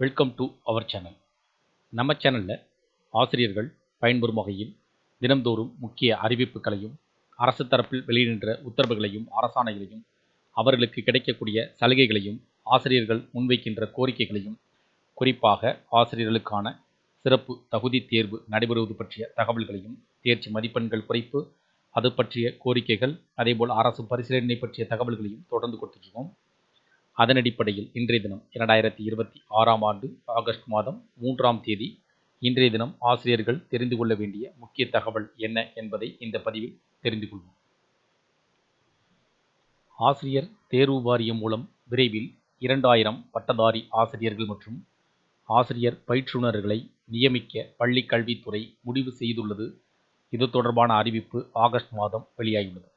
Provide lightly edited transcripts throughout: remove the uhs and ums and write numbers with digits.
Welcome to our channel. நம்ம சேனலில் ஆசிரியர்கள் பயன்பெறும் வகையில் தினந்தோறும் முக்கிய அறிவிப்புகளையும் அரசு தரப்பில் வெளியிடுகின்ற உத்தரவுகளையும் அரசாணைகளையும் அவர்களுக்கு கிடைக்கக்கூடிய சலுகைகளையும் ஆசிரியர்கள் முன்வைக்கின்ற கோரிக்கைகளையும் குறிப்பாக ஆசிரியர்களுக்கான சிறப்பு தகுதி தேர்வு நடைபெறுவது பற்றிய தகவல்களையும் தேர்ச்சி மதிப்பெண்கள் குறைப்பு அது பற்றிய கோரிக்கைகள் அதேபோல் அரசு பரிசீலனை பற்றிய தகவல்களையும் தொடர்ந்து கொடுத்துருக்கோம். அதன் அடிப்படையில் இன்றைய தினம் 2026ஆம் ஆண்டு ஆகஸ்ட் மாதம் 3ஆம் தேதி இன்றைய தினம் ஆசிரியர்கள் தெரிந்து கொள்ள வேண்டிய முக்கிய தகவல் என்ன என்பதை இந்த பதிவில் தெரிந்து கொள்வோம். ஆசிரியர் தேர்வு வாரியம் மூலம் விரைவில் 2000 பட்டதாரி ஆசிரியர்கள் மற்றும் ஆசிரியர் பயிற்றுனர்களை நியமிக்க பள்ளி கல்வித்துறை முடிவு செய்துள்ளது. இது தொடர்பான அறிவிப்பு ஆகஸ்ட் மாதம் வெளியாகியுள்ளது.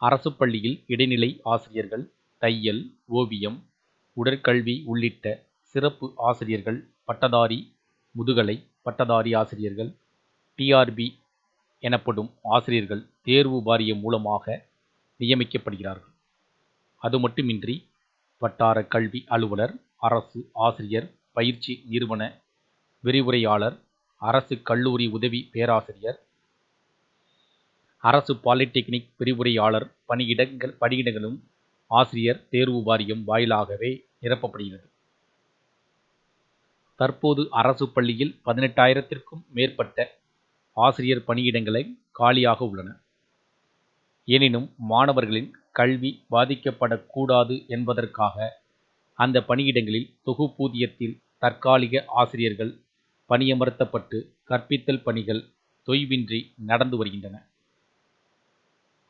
அரசு பள்ளியில் இடைநிலை ஆசிரியர்கள், தையல், ஓவியம், உடற்கல்வி உள்ளிட்ட சிறப்பு ஆசிரியர்கள், பட்டதாரி, முதுகலை பட்டதாரி ஆசிரியர்கள், டிஆர்பி எனப்படும் ஆசிரியர்கள் தேர்வு வாரியம் மூலமாக நியமிக்கப்படுகிறார்கள். அது மட்டுமின்றி வட்டார கல்வி அலுவலர், அரசு ஆசிரியர் பயிற்சி நிறுவன விரிவுரையாளர், அரசு கல்லூரி உதவி பேராசிரியர், அரசு பாலிடெக்னிக் விரிவுரையாளர் பணியிடங்களும் ஆசிரியர் தேர்வு வாரியம் வாயிலாகவே நிரப்பப்படுகிறது. தற்போது அரசு பள்ளியில் 18,000க்கும் மேற்பட்ட ஆசிரியர் பணியிடங்களை காலியாக உள்ளன. எனினும் மாணவர்களின் கல்வி பாதிக்கப்படக்கூடாது என்பதற்காக அந்த பணியிடங்களில் தொகுப்பூதியத்தில் தற்காலிக ஆசிரியர்கள் பணியமர்த்தப்பட்டு கற்பித்தல் பணிகள் தொய்வின்றி நடந்து வருகின்றன.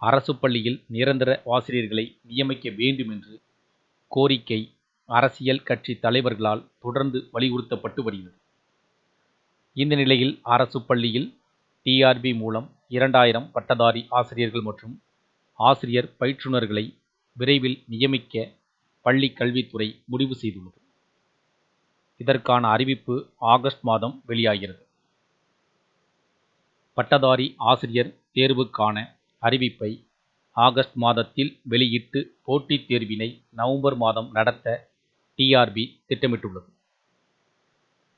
அரசு பள்ளியில் நிரந்தர ஆசிரியர்களை நியமிக்க வேண்டும் என்று கோரிக்கை அரசியல் கட்சி தலைவர்களால் தொடர்ந்து வலியுறுத்தப்பட்டு வருகிறது. இந்த நிலையில் அரசு பள்ளியில் டிஆர்பி மூலம் 2000 பட்டதாரி ஆசிரியர்கள் மற்றும் ஆசிரியர் பயிற்றுனர்களை விரைவில் நியமிக்க பள்ளி கல்வித்துறை முடிவு செய்துள்ளது. இதற்கான அறிவிப்பு ஆகஸ்ட் மாதம் வெளியாகிறது. பட்டதாரி ஆசிரியர் தேர்வுக்கான அறிவிப்பை ஆகஸ்ட் மாதத்தில் வெளியிட்டு போட்டித் தேர்வினை நவம்பர் மாதம் நடத்த டிஆர்பி திட்டமிட்டுள்ளது.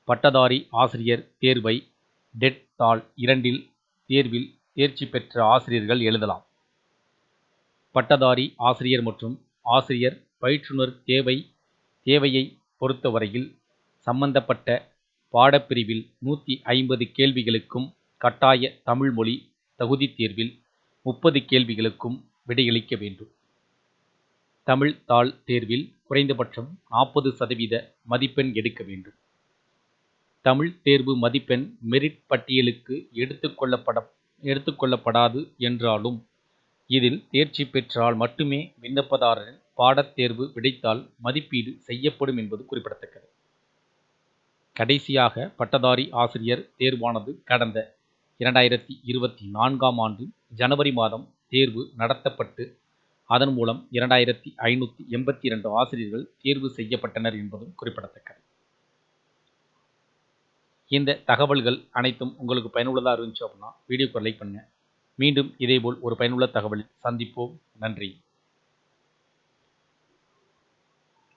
பட்டதாரி ஆசிரியர் தேர்வை டெட் தாள் 2 தேர்வில் தேர்ச்சி பெற்ற ஆசிரியர்கள் எழுதலாம். பட்டதாரி ஆசிரியர் மற்றும் ஆசிரியர் பயிற்றுனர் தேவையை பொறுத்தவரையில் சம்பந்தப்பட்ட பாடப்பிரிவில் 150 கேள்விகளுக்கும் கட்டாய தமிழ் மொழி தகுதி தேர்வில் 30 கேள்விகளுக்கும் விடையளிக்க வேண்டும். தமிழ் தாள் தேர்வில் குறைந்தபட்சம் 40% மதிப்பெண் எடுக்க வேண்டும். தமிழ் தேர்வு மதிப்பெண் மெரிட் பட்டியலுக்கு எடுத்துக்கொள்ளப்படாது என்றாலும் இதில் தேர்ச்சி பெற்றால் மட்டுமே விண்ணப்பதாரரின் பாடத்தேர்வு விடைத்தாள் மதிப்பீடு செய்யப்படும் என்பது குறிப்பிடத்தக்கது. கடைசியாக பட்டதாரி ஆசிரியர் தேர்வானது கடந்த 2024ஆம் ஆண்டு ஜனவரி மாதம் தேர்வு நடத்தப்பட்டு அதன் மூலம் 2582 ஆசிரியர்கள் தேர்வு செய்யப்பட்டனர் என்பதும் குறிப்பிடத்தக்கது. இந்த தகவல்கள் அனைத்தும் உங்களுக்கு பயனுள்ளதாக இருந்துச்சு அப்படின்னா வீடியோக்கு லைக் பண்ணுங்க. மீண்டும் இதேபோல் ஒரு பயனுள்ள தகவலில் சந்திப்போம். நன்றி.